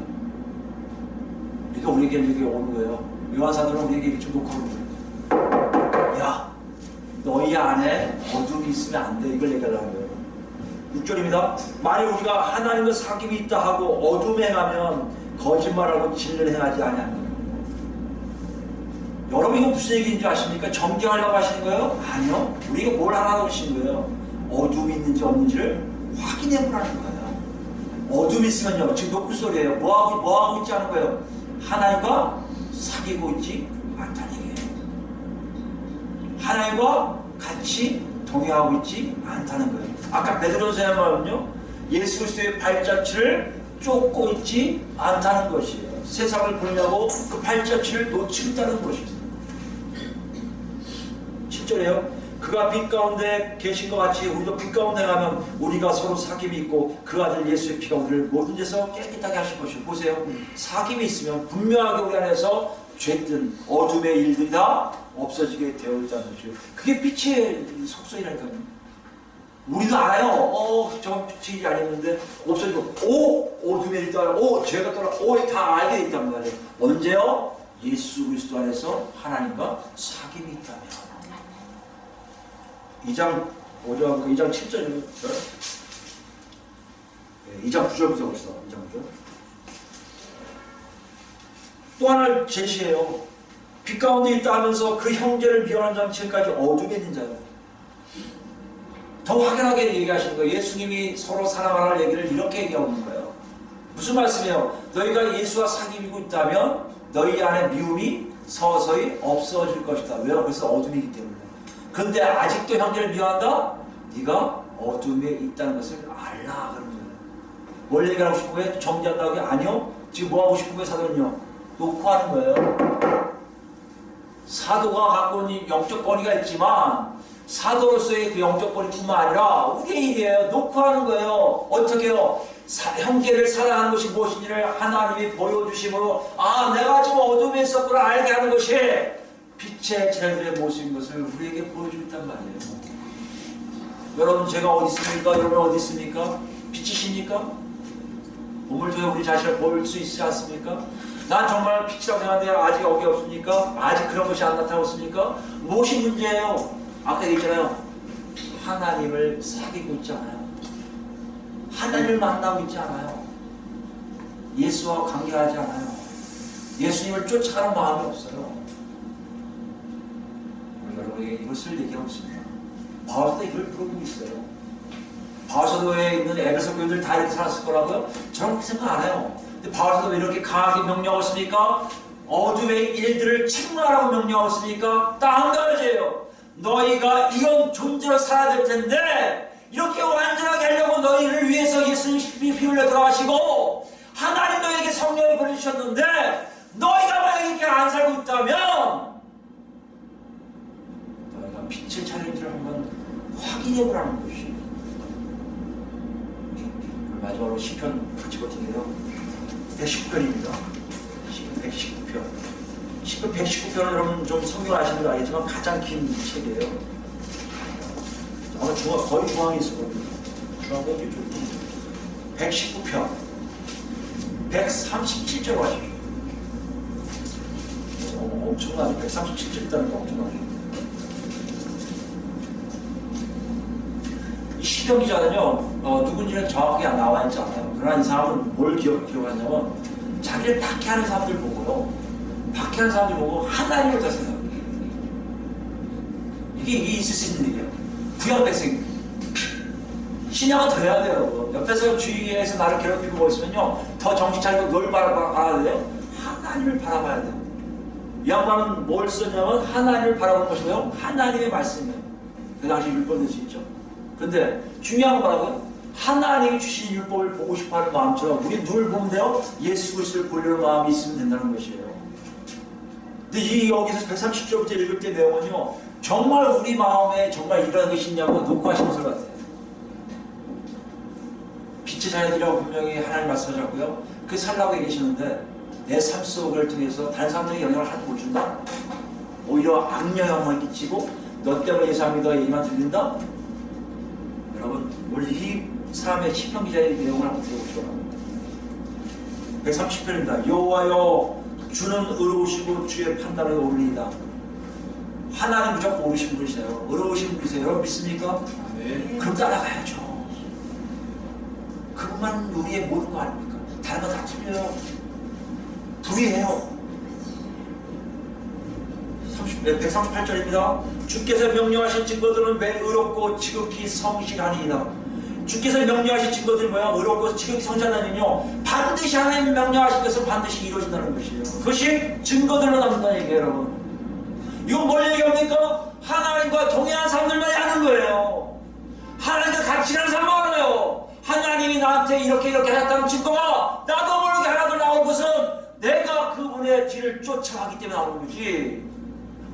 그러니까 우리에게 이렇게 오는 거예요. 요한사도는 우리에게 좀 놓고 오는 거예요. 야, 너희 안에 어둠이 있으면 안 돼. 이걸 얘기하려는 거예요. 6절입니다. 만일 우리가 하나님과 사귐이 있다 하고 어둠에 행하면 거짓말하고 진리를 행하지 아니하는 거예요. 여러분 이거 무슨 얘기인지 아십니까? 정죄하려고 하시는 거예요? 아니요. 우리가 뭘 하라고 하시는 거예요? 어둠이 있는지 없는지를 확인해 보라는 거예요. 어둠이 있으면요. 지금 녹구 소리예요. 뭐하고 있지 않은 거예요? 하나님과 사귀고 있지 않다는 얘기예요. 하나님과 같이 동행하고 있지 않다는 거예요. 아까 베드로전서에 말은요, 예수 그리스도의 발자취를 쫓고 있지 않다는 것이에요. 세상을 보려고 그 발자취를 놓치고 있다는 것입니다. 7절에요. 그가 빛 가운데 계신 것 같이 우리도 빛 가운데 가면 우리가 서로 사귐이 있고 그 아들 예수의 피가 우리를 모든 데서 깨끗하게 하실 것이고, 보세요. 사귐이 있으면 분명하게 우리 안에서 죄든 어둠의 일들이 다 없어지게 되어 있다는 것이죠. 그게 빛의 속성이라니까요. 우리도 알아요. 저건 빛이 아니었는데 없어지고, 어둠의 일도 알아. 죄가 떠나. 다 알게 있단 말이에요. 언제요? 예수 그리스도 안에서 하나님과 사귐이 있다면. 2장 5절, 2장 7절이요. 2장 9절부터 봅시다. 2장 9절. 또 하나를 제시해요. 빛 가운데 있다 하면서 그 형제를 미워하는 자는 지금까지 어둠에 있는 자예요. 더 확연하게 얘기하시는 거예요. 예수님이 서로 사랑하라는 얘기를 이렇게 얘기하고 있는 거예요. 무슨 말씀이에요? 너희가 예수와 사귐이고 있다면 너희 안에 미움이 서서히 없어질 것이다. 왜요? 그래서 어둠이기 때문에. 근데 아직도 형제를 미워한다? 네가 어둠에 있다는 것을 알라 그런 거예요. 뭘 얘기하고 싶은 거예요? 정죄한다고 하기? 아니요. 지금 뭐 하고 싶은 거예요? 사도는요. 놓고 하는 거예요. 사도가 갖고 있는 영적 권위가 있지만 사도로서의 그 영적 권위뿐만 아니라 우리의 일이에요. 놓고 하는 거예요. 어떻게 해요? 형제를 사랑하는 것이 무엇인지를 하나님이 보여주심으로 내가 지금 어둠에 있었구나 알게 하는 것이 빛의 자녀들의 모습인 것을 우리에게 보여주고 있단 말이에요. 여러분 제가 어디 있습니까? 여러분 어디 있습니까? 빛이십니까? 우물통에 우리 자신을 보일 수 있지 않습니까? 난 정말 빛이라고 생각하는데 아직 여기 없습니까? 아직 그런 것이 안 나타나고 있습니까? 무엇이 문제예요? 아까 얘기했잖아요. 하나님을 사귀고 있지 않아요. 하나님을 만나고 있지 않아요. 예수와 관계하지 않아요. 예수님을 쫓아가는 마음이 없어요. 여러분에게 이것을 얘기하고 있습니다. 바울사도 이걸 물어보고 있어요. 바울사도에 있는 에베소 교인들 다 이렇게 살았을 거라고요? 저는 그렇게 생각 안 해요. 근데 바울사도 왜 이렇게 강하게 명령하고 있습니까? 어둠의 일들을 책망하라고 명령하고 있습니까? 딱 한 가지예요. 너희가 이런 존재로 살아야 될 텐데 이렇게 완전하게 하려고 너희를 위해서 예수님이 피 흘려 들어가시고 하나님 너희에게 성령을 보내주셨는데 너희가 만약에 이렇게 안 살고 있다면 너희가 빛의 자녀인지를 한번 확인해 보라는 것이에요. 마지막으로 시편 같이 버티게요. 110편입니다. 시편 119편. 119편은 여러분 좀 성경 아시는 분 알겠지만 가장 긴 책이에요. 아마 거의 중앙에 있을 겁니다. 중앙과 이쪽 119편 137절 하십시오. 엄청나게 137절 있다는 거 엄청나게. 이 시편 기자는요 누군지는 정확하게 나와 있지 않아요. 그러나 이 사람은 뭘 기억하냐면 자기를 박해하는 사람들 보고요, 박해하는 사람들 보고 하나님을 더 생각해요. 이게 있을 수 있는 일이에요. 구약 백성 신앙은 더 해야 돼요, 여러분. 옆에서 주위에서 나를 괴롭히고 뭐 있으면요 더 정신 차리고 널 바라봐야 돼요. 하나님을 바라봐야 돼요. 이 양반은 뭘 썼냐면 하나님을 바라보는 것이고요, 하나님의 말씀이에요. 그 당시 율법을 낼 수 있죠. 근데 중요한 건 뭐라고요? 하나님이 주신 율법을 보고 싶어하는 마음처럼 우리 누굴 보면 돼요? 예수 그리스도를 보려는 마음이 있으면 된다는 것이에요. 근데 이 여기서 130절부터 읽을 때 내용은요 정말 우리 마음에 정말 이런 것이 있냐고 녹화하신 것을 같아요. 빛의 자녀들이라고 분명히 하나님 말씀하셨고요, 그 살라고 계시는데 내 삶 속을 통해서 다른 사람들에게 영향을 하나도 못 준다? 오히려 악영향만 끼치고 너 때문에 이 사람이 너 얘기만 들린다? 여러분 우리 이 사람의 시편 기자의 내용을 한번 들어보시기 바랍니다. 130편입니다. 여호와여 주는 의로우시고 주의 판단은 옳으리이다. 하나님 무조건 옳으신 분이세요. 의로우신 분이세요. 여러분 믿습니까? 네. 그럼 따라가야죠. 그것만 우리의 모든 거 아닙니까? 다른 거 다 틀려요. 불의해요. 138절입니다. 주께서 명령하신 증거들은 왜 의롭고 지극히 성실하니이다. 주께서 명령하신 증거들이 뭐야? 의롭고 지극히 성실하니요 반드시 하나님 명령하신 것은 반드시 이루어진다는 것이에요. 그것이 증거들로 남는다는 얘기예요, 여러분. 이건 뭘 얘기합니까? 하나님과 동행한 사람들만이 아는 거예요. 하나님과 같이 가는 사람만 알아요. 하나님이 나한테 이렇게 하셨다는 증거가 나도 모르게 하나도 나온 것은 내가 그분의 뒤를 쫓아가기 때문에 나오는 거지.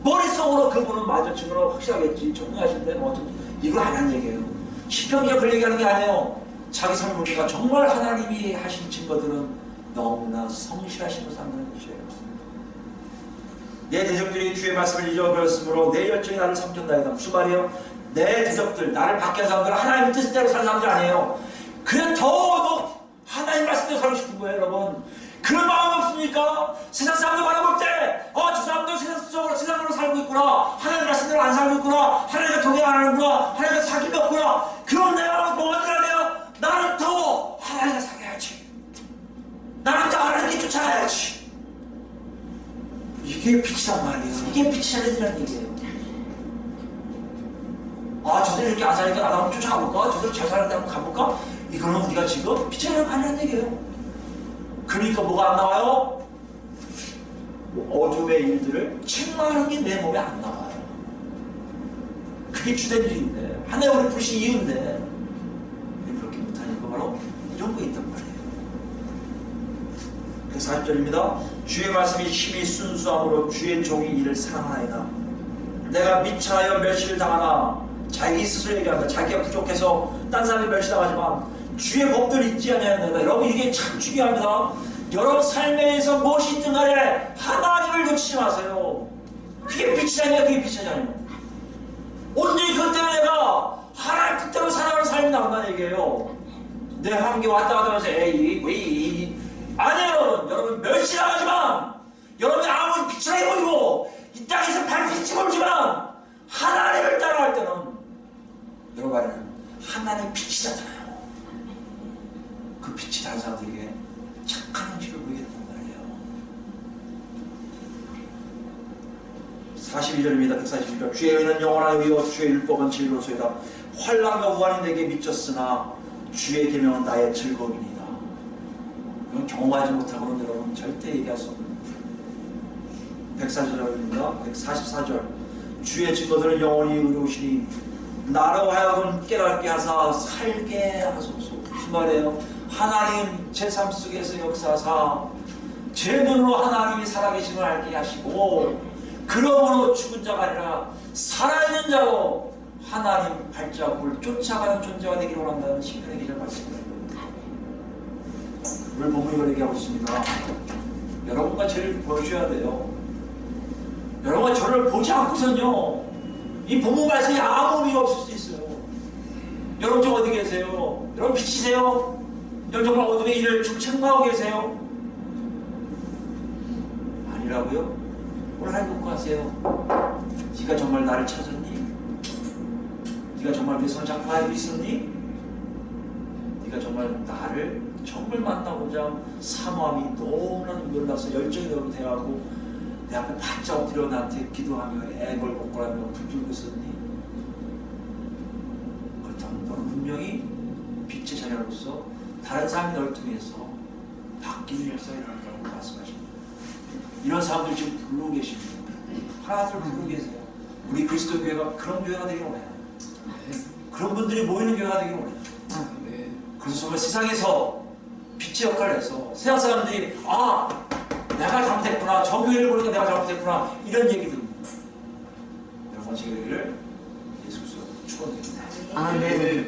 머릿속으로 그분은 맞아 증거로 확실하겠지. 전능하신데 뭐 이걸 안 하는 얘기예요. 시편기가 그런 얘기하는 게 아니에요. 자기 삶을 보니까 정말 하나님이 하신 증거들은 너무나 성실하신 것을 안다는 것이에요. 내 대적들이 주의 말씀을 잊어버렸으므로 내 열정이 나를 삼켰나이다. 무슨 말이에요? 내 대적들, 나를 박해한 사람들은 하나님의 뜻대로 사는 사람들 아니에요. 그래 더욱 하나님 말씀대로 살고 싶은 거예요, 여러분. 그런 마음 없습니까? 세상 사람들 바라볼 때, 저 사람들 세상으로 살고 있구나. 하나님 말씀대로 안 살고 있구나. 하나님과 동행 안 하는구나. 하나님과 사귑이 없구나. 그럼 내가 뭐가 되라며? 나는 더 하나님과 사귀어야지. 나는 더 하나님께 쫓아가야지. 이게 빛이란 말이에요. 이게 빛이 아니라는 얘기예요. 저들 이렇게 안 사니까 나도 한번 쫓아가볼까? 저들 잘 사는데 한번 가볼까? 이거는 우리가 지금 빛이 아니라는 얘기예요. 그러니까 뭐가 안 나와요? 어둠의 일들을 책망하는 게 내 몸에 안 나와요. 그게 주된 일인데, 하나님 우리 부르신 이유인데 우리 그렇게 못하니까 바로 이런 거 있단 말이에요. 140절입니다. 주의 말씀이 심히 순수함으로 주의 종이 이를 사랑하나이다. 내가 미천하여 멸시를 당하나, 자기 스스로 얘기한다. 자기가 부족해서 딴 사람이 멸시당하지만 주의 법들을 잊지 아니하는다. 여러분 이게 참 중요합니다. 여러분 삶에서 무엇이 있든 간에 하나님을 놓치지 마세요. 그게 빛이 아니야. 그게 빛이 아니야. 온전히 그것 때문에 내가 하나님 뜻대로 살아가는 삶이 나온다는 얘기예요. 내 환경에 왔다 갔다 하면서 에이 아니에요. 여러분 멸시당하지만, 여러분이 아무리 비천하게 보이고 이 땅에서 발빛이 보이지만 하나님을 따라갈 때는 여러분 안에는 하나님의 빛이 나잖아요. 그 빛이 다른 사람들에게 착한 행실을 보이게 된단 말이에요. 42절입니다. 142절. 주의 의는 영원한 의요 주의 율법은 진리로소이다. 환난과 우환이 내게 미쳤으나 주의 계명은 나의 즐거움이니이다. 이건 경험하지 못하고는 여러분 절대 얘기할 수 없는 144절입니다. 144절. 주의 증거들은 영원히 의로우시니 나로 하여금 깨닫게 하사 살게 하소서. 무슨 말이에요? 하나님 제 삶 속에서 역사하사 제 눈으로 하나님이 살아계심을 알게 하시고, 그러므로 죽은 자가 아니라 살아있는 자로 하나님 발자국을 쫓아가는 존재가 되기를 원한다는 시편의 기절 말씀입니다. 오늘 본문이 이걸 얘기하고 있습니다. 여러분과 저를 보셔야 돼요. 여러분과 저를 보지 않고선요, 이 본문 말씀이 아무 의미가 없을 수 있어요. 여러분 지금 어디 계세요? 여러분 빛이세요? 여러분 정말 어둠의 일을 지금 책망하고 계세요? 아니라고요? 오늘 하나님 묻고 하세요. 네가 정말 나를 찾았니? 네가 정말 내 손잡고 알고 있었니? 네가 정말 나를 정말 만나고자 사모함이 너무나도 놀라서 열정이 너무 대하고 내 앞에 바짝 엎드려 나한테 기도하며 애걸 복걸하며 붙들고 있었니? 그렇다면 너는 분명히 빛의 자녀로서 다른 사람이 너를 통해서 바뀌는 역사가 일어날 거라고 말씀하십니다. 이런 사람들 지금 부르고 계십니다. 하나둘 부르고 계세요. 우리 그리스도 교회가 그런 교회가 되길 원해요. 그런 분들이 모이는 교회가 되길 원해요. 그래서 정말 세상에서 빛의 역할을 해서 세상 사람들이 내가 잘못했구나, 저 교회를 보니까 내가 잘못했구나, 이런 얘기 듭니다. 여러분, 제 교회를 예수 그리스도로 축원드립니다. 아멘.